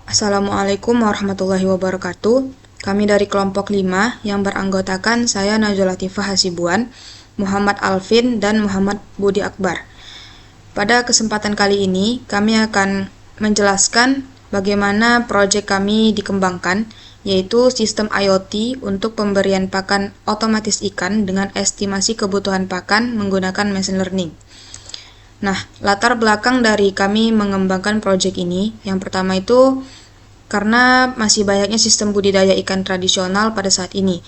Assalamualaikum warahmatullahi wabarakatuh. Kami dari kelompok 5 yang beranggotakan saya Najwa Latifah Hasibuan, Muhammad Alvin, dan Muhammad Budi Akbar. Pada kesempatan kali ini, kami akan menjelaskan bagaimana proyek kami dikembangkan, yaitu sistem IoT untuk pemberian pakan otomatis ikan dengan estimasi kebutuhan pakan menggunakan machine learning. Nah, latar belakang dari kami mengembangkan proyek ini, yang pertama itu karena masih banyaknya sistem budidaya ikan tradisional pada saat ini,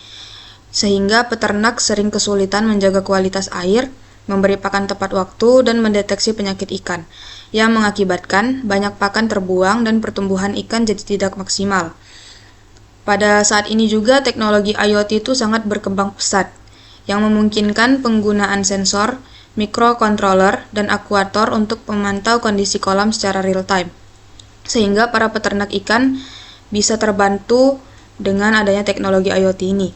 sehingga peternak sering kesulitan menjaga kualitas air, memberi pakan tepat waktu, dan mendeteksi penyakit ikan, yang mengakibatkan banyak pakan terbuang dan pertumbuhan ikan jadi tidak maksimal. Pada saat ini juga teknologi IoT itu sangat berkembang pesat, yang memungkinkan penggunaan sensor, mikrokontroler, dan akuator untuk memantau kondisi kolam secara real-time, sehingga para peternak ikan bisa terbantu dengan adanya teknologi IoT ini.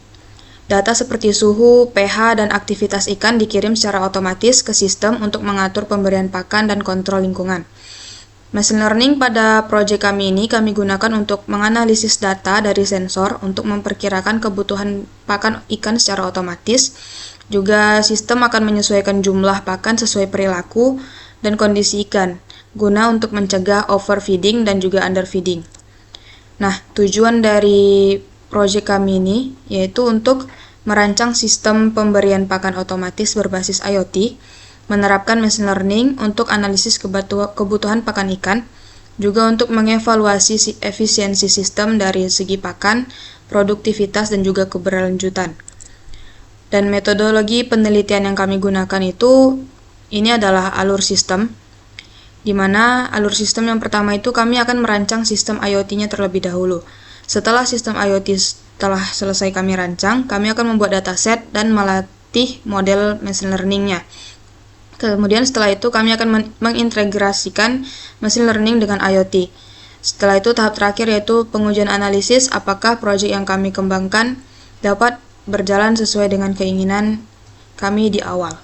Data seperti suhu, pH, dan aktivitas ikan dikirim secara otomatis ke sistem untuk mengatur pemberian pakan dan kontrol lingkungan. Machine learning pada proyek kami ini kami gunakan untuk menganalisis data dari sensor untuk memperkirakan kebutuhan pakan ikan secara otomatis. Juga sistem akan menyesuaikan jumlah pakan sesuai perilaku dan kondisi ikan, guna untuk mencegah overfeeding dan juga underfeeding. Nah, tujuan dari proyek kami ini yaitu untuk merancang sistem pemberian pakan otomatis berbasis IoT, menerapkan machine learning untuk analisis kebutuhan pakan ikan, juga untuk mengevaluasi efisiensi sistem dari segi pakan, produktivitas, dan juga keberlanjutan. Dan metodologi penelitian yang kami gunakan ini adalah alur sistem, di mana alur sistem yang pertama itu kami akan merancang sistem IoT-nya terlebih dahulu. Setelah sistem IoT telah selesai kami rancang, kami akan membuat dataset dan melatih model machine learning-nya. Kemudian setelah itu kami akan mengintegrasikan machine learning dengan IoT. Setelah itu tahap terakhir yaitu pengujian analisis apakah proyek yang kami kembangkan dapat berjalan sesuai dengan keinginan kami di awal.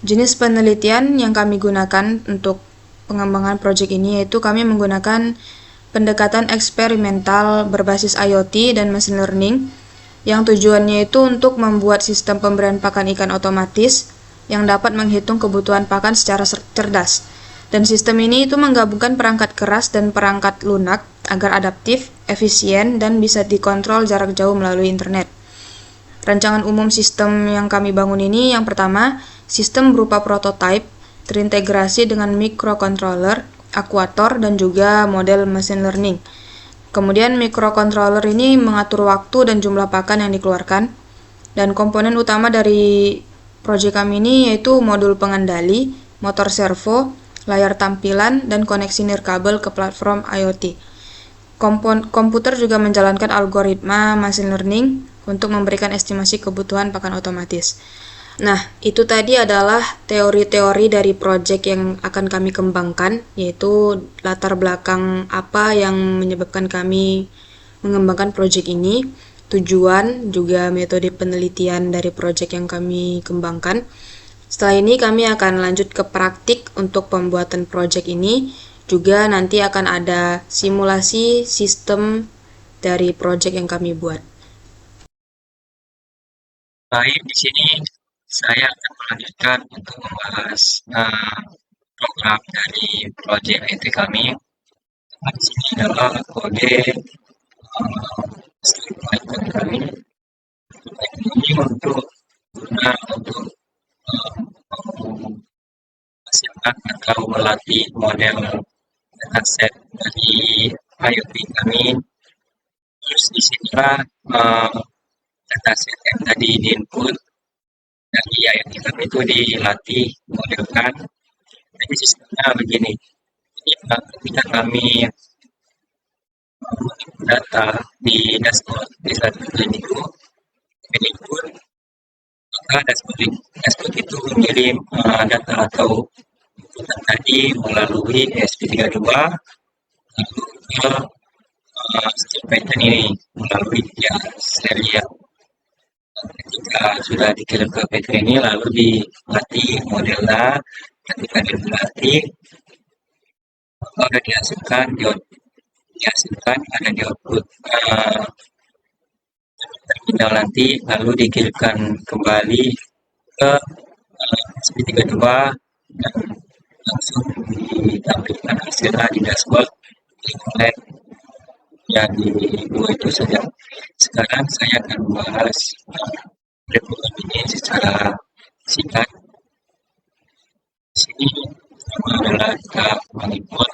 Jenis penelitian yang kami gunakan untuk pengembangan proyek ini yaitu kami menggunakan pendekatan eksperimental berbasis IoT dan machine learning yang tujuannya itu untuk membuat sistem pemberian pakan ikan otomatis yang dapat menghitung kebutuhan pakan secara cerdas. Dan sistem ini itu menggabungkan perangkat keras dan perangkat lunak agar adaptif, efisien, dan bisa dikontrol jarak jauh melalui internet. Rancangan umum sistem yang kami bangun ini yang pertama, sistem berupa prototipe, terintegrasi dengan mikrokontroler, akuator, dan juga model machine learning. Kemudian mikrokontroler ini mengatur waktu dan jumlah pakan yang dikeluarkan. Dan komponen utama dari proyek kami ini yaitu modul pengendali, motor servo, layar tampilan, dan koneksi nirkabel ke platform IoT. Komputer juga menjalankan algoritma machine learning untuk memberikan estimasi kebutuhan pakan otomatis. Nah, itu tadi adalah teori-teori dari proyek yang akan kami kembangkan, yaitu latar belakang apa yang menyebabkan kami mengembangkan proyek ini, tujuan, juga metode penelitian dari proyek yang kami kembangkan. Setelah ini kami akan lanjut ke praktik untuk pembuatan proyek ini, juga nanti akan ada simulasi sistem dari proyek yang kami buat. Baik, di sini saya akan melanjutkan untuk membahas program dari proyek IT kami. Di sini adalah kode script Python kami. Ini untuk menghasilkan atau melatih model dataset dari IoT kami. Terus di sinilah dataset yang tadi diinput dari IoT kami itu dilatih modelkan. Jadi sistemnya begini. Ini ketika kami data di dashboard di satu itu input, maka dashboard itu mengirim data atau inputan tadi melalui ESP32 lalu ke script Python ini melalui serial. Ketika sudah dikirim ke Python ini lalu dilatih modelnya. Ketika dilatih maka dihasilkan dihasilkan ada di output terminal nanti, lalu dikirimkan kembali ke SP32 dan langsung ditampilkan hasilnya di dashboard oleh yang di dua itu saja. Sekarang saya akan membahas program ini secara singkat. Di sini pertama adalah kita menginput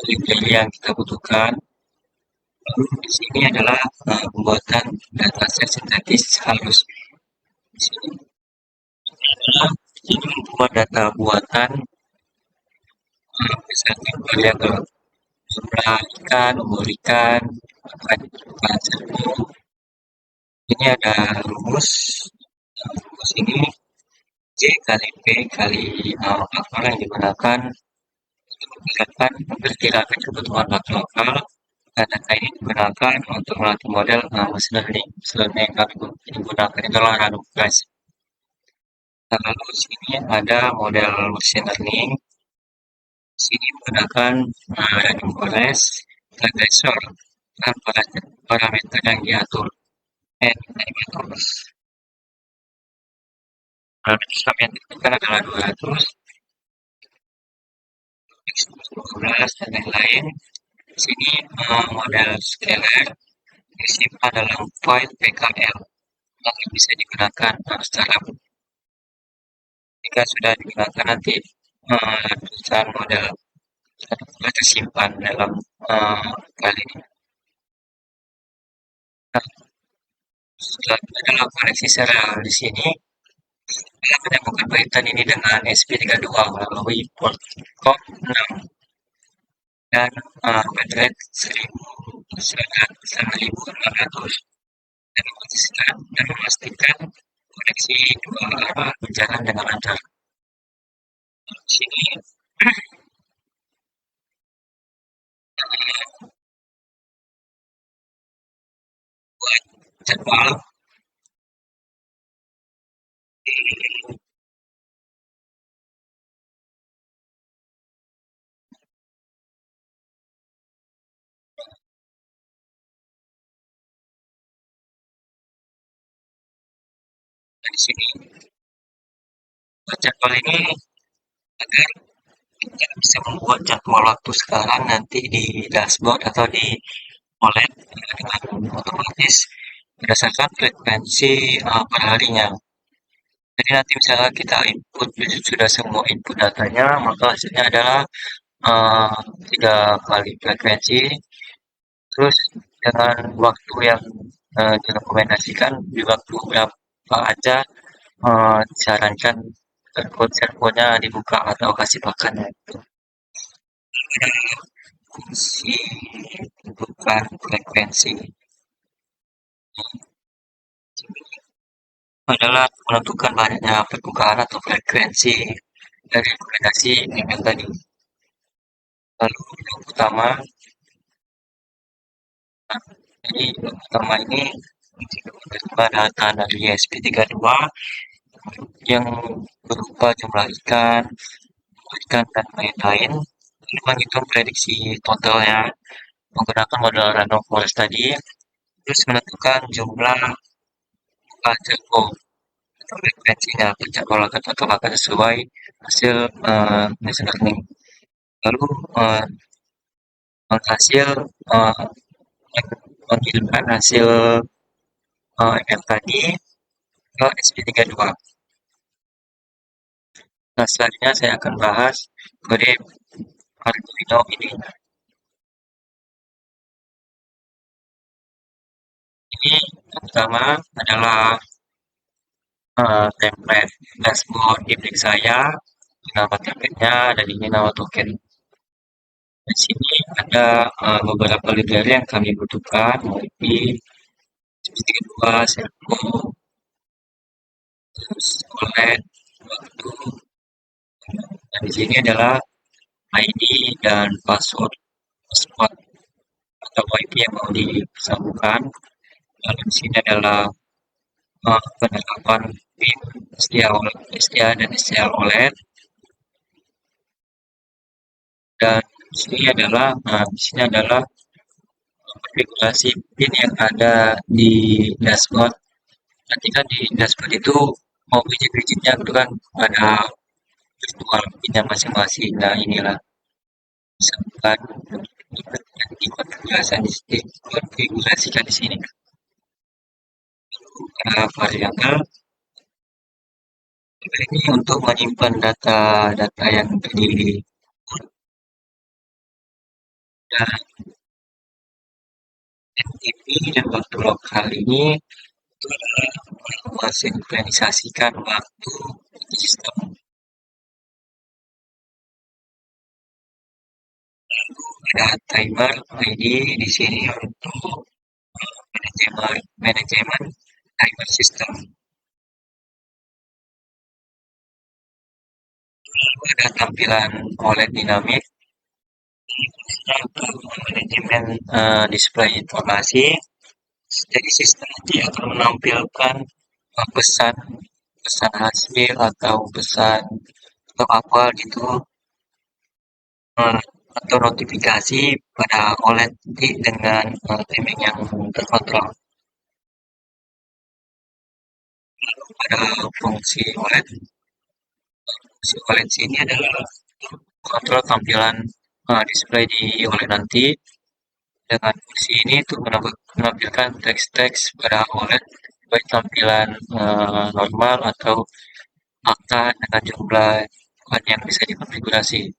ini yang kita butuhkan. Lalu di sini adalah pembuatan data set sintetis halus. Di sini adalah ini membuat data buatan misalkan variabel jumlah ikan, umur ikan, angka serbu. Ini ada rumus. Rumus ini J kali P kali faktor yang digunakan untuk memperkirakan kebutuhan waktu lokal. Dan data ini digunakan untuk melatih model machine learning. Machine learning yang kami gunakan adalah randomize. Lalu di sini ada model machine learning. Di sini menggunakan random forest dan regression dan parameter yang diatur. Parameter yang ditentukan adalah 200, 12 dan lain-lain. Di sini model scalar disimpan dalam file PKL yang bisa digunakan secara jika sudah digunakan nanti tulisan model tersimpan dalam file ini. Nah, setelah dalam koneksi serial di sini kita menemukan kaitan ini dengan SP32 melalui port COM6 dan baterai 1500 dan memastikan koneksi dua arah berjalan dengan lancar. Di sini buat jadwal di sini buat jadwal ini agar kita bisa membuat jadwal waktu sekarang nanti di dashboard atau di OLED dengan otomatis berdasarkan frekuensi perharinya. Jadi nanti misalnya kita input sudah semua input datanya, maka hasilnya adalah 3 kali frekuensi. Terus dengan waktu yang direkomendasikan di waktu berapa aja disarankan servonya dibuka atau kasih makan itu. Fungsi bukan frekuensi adalah menentukan banyaknya perputaran atau frekuensi dari rekomendasi email tadi. Lalu yang utama, jadi yang utama ini menerima data dari SP32 yang berupa jumlah ikan dan lain-lain. Ini menghitung prediksi totalnya menggunakan model random forest tadi, terus menentukan jumlah servo atau frekuensinya penjadwalan atau akan sesuai hasil machine learning. Lalu menghasil mengirimkan hasil ML tadi ke SP32. Nah, selanjutnya saya akan bahas kode Arduino ini. Ini yang pertama adalah template dashboard Gimlik saya. Nama template-nya dan ini nama token. Di sini ada beberapa library yang kami butuhkan, seperti SP32, servo, terus OLED, waktu. Dan di sini adalah ID dan password atau IP yang mau disambungkan. Lalu di sini adalah penerapan pin STA dan STL OLED dan di sini adalah konfigurasi pin yang ada di dashboard. Nanti kan di dashboard itu mau widget-widgetnya itu kan ada virtual pinnya masing-masing. Nah, inilah misalkan yang dikonfigurasikan di sini. Variabel ini untuk menyimpan data-data yang di dan NTP dan waktu lokal ini itu adalah mensinkronisasikan waktu di sistem. Ada timer ID di sini untuk manajemen timer system. Lalu ada tampilan OLED dinamik untuk manajemen display informasi. Jadi sistem nanti akan menampilkan pesan pesan hasil atau pesan atau apa gitu atau notifikasi pada OLED dengan timing yang terkontrol. Pada fungsi OLED sini adalah kontrol tampilan display di OLED nanti. Dengan fungsi ini untuk menampilkan teks-teks pada OLED baik tampilan normal atau angka dengan jumlah yang bisa dikonfigurasi.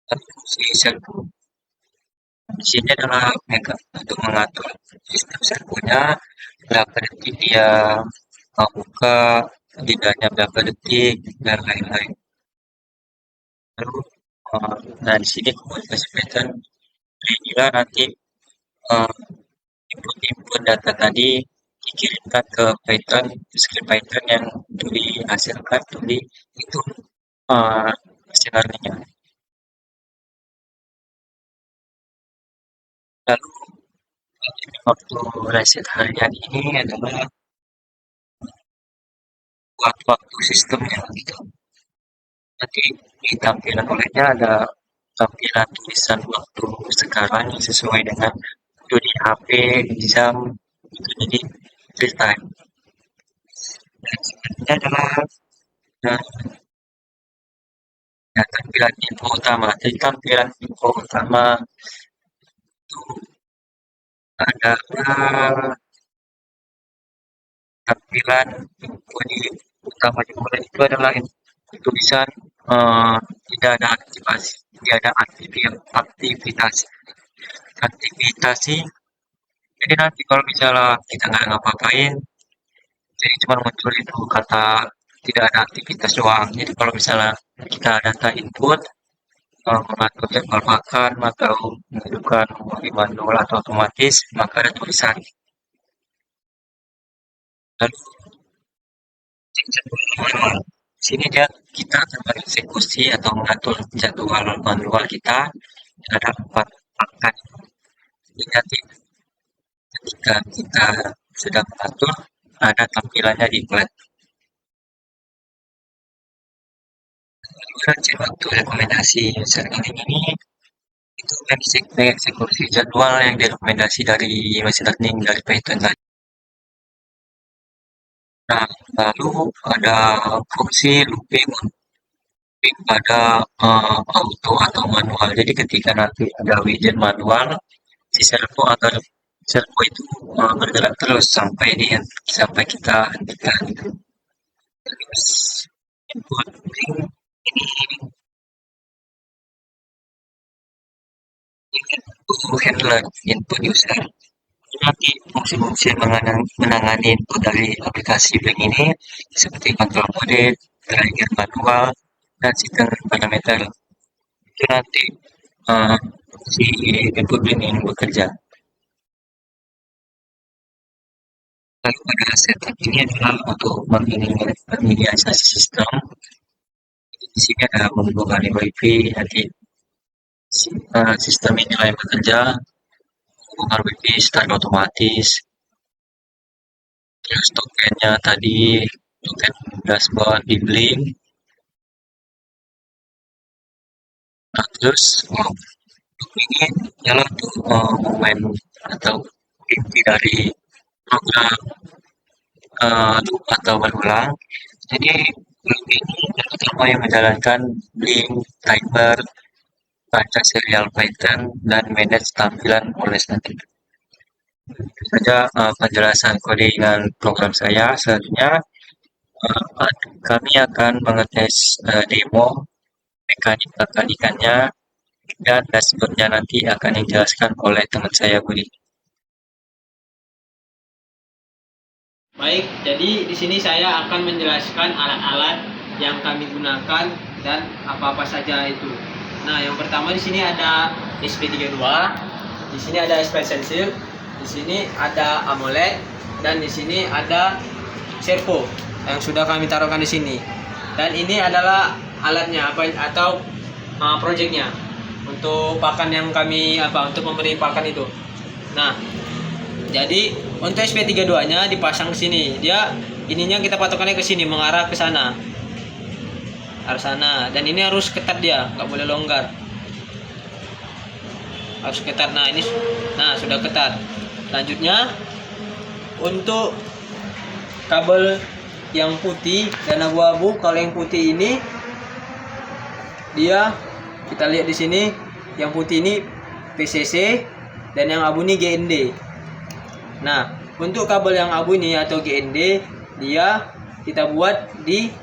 Fungsi servo di sini adalah untuk mengatur sistem servonya, berapa detik dia buka, jedanya berapa detik, dan lain-lain. Lalu, nah di sini komunikasi pattern, kira nanti uh, input-input data tadi dikirimkan ke Python, script Python yang untuk dihasilkan, untuk dihitung hasil learning-nya. Lalu, waktu reset harian ini adalah buat waktu sistemnya gitu. Nanti di tampilan olehnya ada tampilan tulisan waktu sekarang yang sesuai dengan waktu di HP, di jam, gitu. Jadi real time. Dan sebenarnya adalah nah, tampilan info utama. Jadi tampilan info utama itu ada tampilan info di utama di mulai itu adalah tulisan tidak ada aktivasi, tidak ada aktivitas aktivitasi. Jadi nanti kalau misalnya kita nggak ngapa-ngapain, jadi cuma muncul itu kata tidak ada aktivitas doang. Jadi kalau misalnya kita data input, mengatur jadwal makan atau menentukan manual atau otomatis, maka ada tulisan. Lalu cek jadwal manual. Sini dia kita akan mengeksekusi atau mengatur jadwal manual kita ada 4 akan. Jadi nanti ketika kita sudah mengatur, ada tampilannya di flat. Lalu waktu rekomendasi user ini itu mengeksekusi jadwal yang direkomendasi dari machine learning dari Python tadi. Nah, lalu ada fungsi looping pada auto atau manual. Jadi ketika nanti ada widget manual, si servo itu bergerak terus sampai kita hentikan. Terus input link ini untuk handler input user. Nanti fungsi-fungsi menangani input dari aplikasi Blink ini seperti kontrol mode, trigger manual, dan sistem parameter. Itu nanti si input Blink ini bekerja. Lalu pada setup ini adalah untuk menginisiasi sistem. Di sini ada membebani WiFi, nanti sistem ini mulai bekerja, hubungan WiFi start otomatis. Terus tokennya tadi, token dashboard di Blink. Nah, terus ini ialah untuk momen atau inti dari program loop atau berulang. Jadi loop ini yang pertama yang menjalankan blink, timer, baca serial pattern, dan manage tampilan oleh nanti. Itu saja penjelasan codingan program saya. Selanjutnya kami akan mengetes demo mekanik mekanikannya dan dashboardnya nanti akan dijelaskan oleh teman saya Budi. Baik, jadi di sini saya akan menjelaskan alat-alat yang kami gunakan dan apa-apa saja itu. Nah, yang pertama di sini ada SP32, di sini ada SP Pencil, di sini ada AMOLED, dan di sini ada servo yang sudah kami taruhkan di sini. Dan ini adalah alatnya atau projectnya untuk pakan yang kami untuk memberi pakan itu. Nah, jadi untuk SP32-nya dipasang ke sini. Dia ininya kita patokannya ke sini, mengarah ke sana. Arah sana. Dan ini harus ketat dia, nggak boleh longgar. Harus ketat. Nah, ini sudah ketat. Selanjutnya untuk kabel yang putih dan abu-abu, kalau yang putih ini dia kita lihat di sini, yang putih ini PCC dan yang abu ini GND. Nah, untuk kabel yang abu ini atau GND, dia kita buat di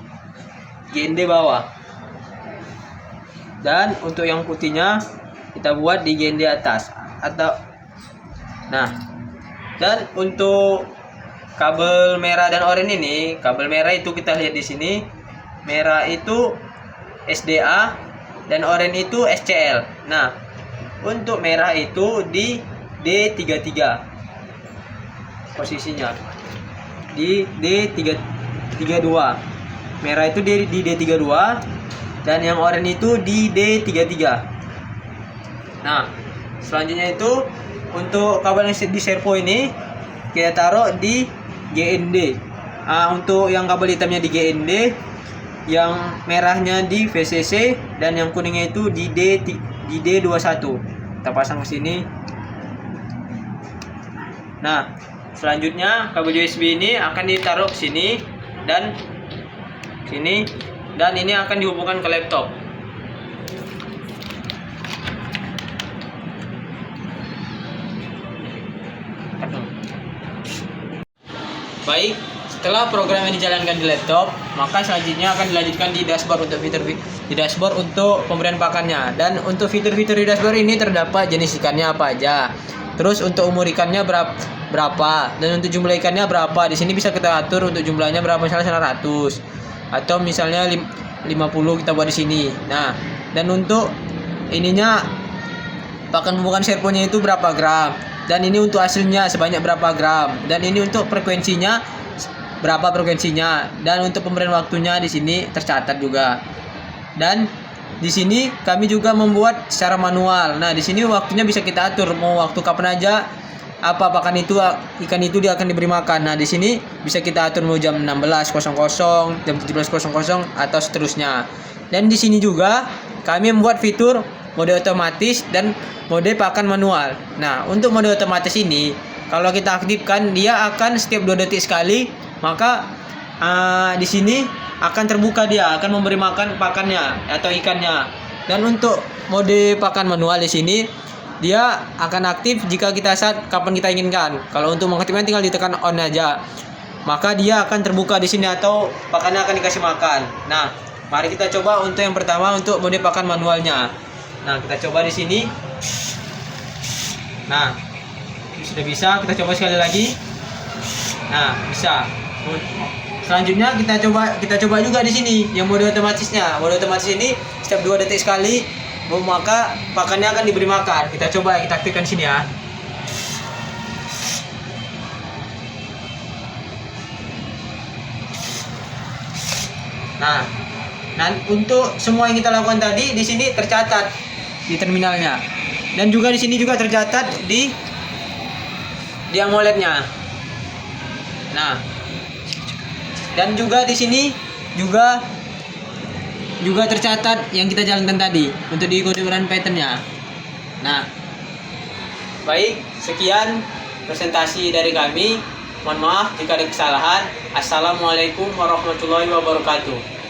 GND bawah. Dan untuk yang putihnya kita buat di GND atas dan untuk kabel merah dan oranye ini, kabel merah itu kita lihat di sini. Merah itu SDA dan oranye itu SCL. Nah, untuk merah itu di D33. Posisinya di D32. Merah itu di D32 dan yang oranye itu di D33. Nah, selanjutnya itu untuk kabel yang di servo ini kita taruh di GND. Untuk yang kabel hitamnya di GND, yang merahnya di VCC, dan yang kuningnya itu di D21. Kita pasang ke sini. Nah, selanjutnya kabel USB ini akan ditaruh ke sini dan sini, dan ini akan dihubungkan ke laptop. Baik, setelah program yang dijalankan di laptop, maka selanjutnya akan dilanjutkan di dashboard untuk untuk pemberian pakannya. Dan untuk fitur-fitur di dashboard ini terdapat jenis ikannya apa aja. Terus untuk umur ikannya berapa dan untuk jumlah ikannya berapa. Di sini bisa kita atur untuk jumlahnya berapa, misalnya 100 atau misalnya 50 kita buat di sini. Nah, dan untuk ininya pakan pembukaan servonya itu berapa gram. Dan ini untuk hasilnya sebanyak berapa gram. Dan ini untuk frekuensinya berapa frekuensinya. Dan untuk pemberian waktunya di sini tercatat juga. Dan di sini kami juga membuat secara manual. Nah, di sini waktunya bisa kita atur mau waktu kapan aja apa pakan itu, ikan itu dia akan diberi makan. Nah, di sini bisa kita atur mau jam 16.00, jam 17.00 atau seterusnya. Dan di sini juga kami membuat fitur mode otomatis dan mode pakan manual. Nah, untuk mode otomatis ini kalau kita aktifkan, dia akan setiap 2 detik sekali, maka di sini akan terbuka, dia akan memberi makan pakannya atau ikannya. Dan untuk mode pakan manual di sini dia akan aktif jika kita saat kapan kita inginkan. Kalau untuk mengaktifkan tinggal ditekan on aja, maka dia akan terbuka di sini atau pakannya akan dikasih makan. Nah, mari kita coba untuk yang pertama untuk mode pakan manualnya. Nah, kita coba di sini. Nah, sudah bisa. Kita coba sekali lagi. Nah, bisa. Selanjutnya kita coba juga di sini yang mode otomatisnya. Mode otomatis ini setiap 2 detik sekali, maka pakannya akan diberi makan. Kita coba, kita aktifkan sini ya. Nah, untuk semua yang kita lakukan tadi di sini tercatat di terminalnya. Dan juga di sini juga tercatat di AMOLED-nya. Nah, dan juga di sini juga juga tercatat yang kita jalankan tadi untuk di kode dan patternnya. Nah, baik, sekian presentasi dari kami. Mohon maaf jika ada kesalahan. Assalamualaikum warahmatullahi wabarakatuh.